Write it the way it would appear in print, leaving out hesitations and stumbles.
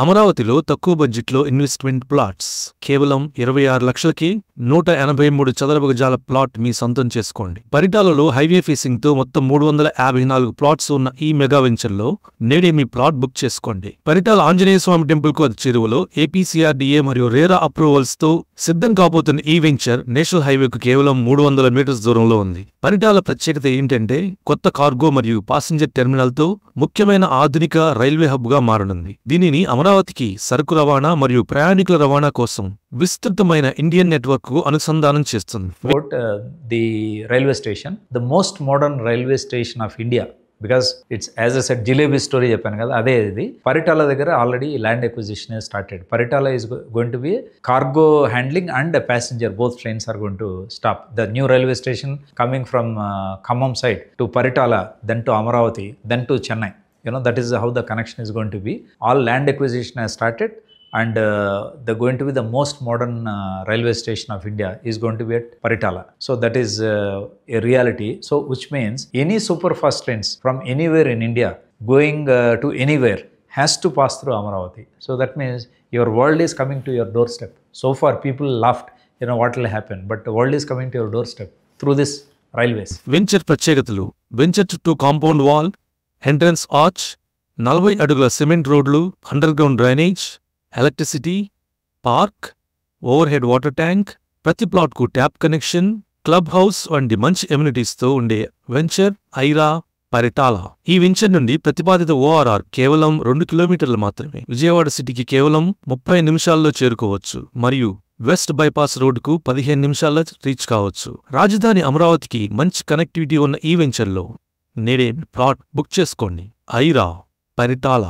అమరావతిలో తక్కువ బడ్జెట్లో ఇన్వెస్ట్మెంట్ ప్లాట్స్ కేవలం 26 లక్షలకి 183 చదరపు గజాల ప్లాట్ మీ సొంతం చేసుకోండి. పరిటాలలో హైవే ఫేసింగ్ తో మొత్తం 354 ప్లాట్స్ ఉన్న ఈ మెగా వెంచర్లో నేడే మీ ప్లాట్ బుక్ చేసుకోండి. పరిటాల ఆంజనేయ స్వామి టెంపుల్ కు చెరువులో ఏపీసీఆర్డీఏ మరియు రేరా అప్రూవల్స్ తో సిద్ధం కాబోతున్న ఈ వెంచర్ నేషనల్ హైవేకు కేవలం 300 మీటర్స్ దూరంలో ఉంది. పరిటాల ప్రత్యేకత ఏంటంటే కొత్త కార్గో మరియు పాసింజర్ టెర్మినల్ తో ముఖ్యమైన ఆధునిక రైల్వే హబ్ గా మారనుంది. దీనిని అమరావతికి సరుకు రవాణా మరియు ప్రయాణికుల రవాణా కోసం విస్తృతమైన ఇండియన్ నెట్వర్క్ కు అనుసంధానం చేస్తుంది. The railway station, the most modern railway station of India, because it's, as I said, Jilebi story చెప్పాను కదా, అదే ఇది. పరిటాల దగ్గర already land acquisition started. Paritala is going to be cargo handling and passenger, both trains are going to stop. The new railway station coming from Khammam side to Paritala, then to Amaravati, then to Chennai. That is how the connection is going to be. All land acquisition has started, and they're going to be the most modern railway station of India is going to be at Paritala. So that is a reality. So which means any super fast trains from anywhere in India going to anywhere has to pass through Amaravati. So that means your world is coming to your doorstep. So far people laughed, what will happen, but the world is coming to your doorstep through this railways. Venture ప్రత్యేకతలు: venture చుట్టూ compound wall, entrance arch, 40 అడుగుల cement రోడ్లు, underground drainage, electricity, park, over head water tank, ప్రతి plot కు tap connection, club house వంటి మంచి ఎమ్యూనిటీస్తో ఉండే venture Aira Paritala. ఈ వెంచర్ నుండి ప్రతిపాదిత ఓఆర్ఆర్ కేవలం 2 కిలోమీటర్లు మాత్రమే. విజయవాడ సిటీకి కేవలం 30 నిమిషాల్లో చేరుకోవచ్చు మరియు వెస్ట్ బైపాస్ రోడ్డుకు 15 నిమిషాల్లో రీచ్ కావచ్చు. రాజధాని అమరావతికి మంచి కనెక్టివిటీ ఉన్న ఈ వెంచర్లో నేడే ప్లాట్ బుక్ చేసుకోండి. ఐరా పరిటాల.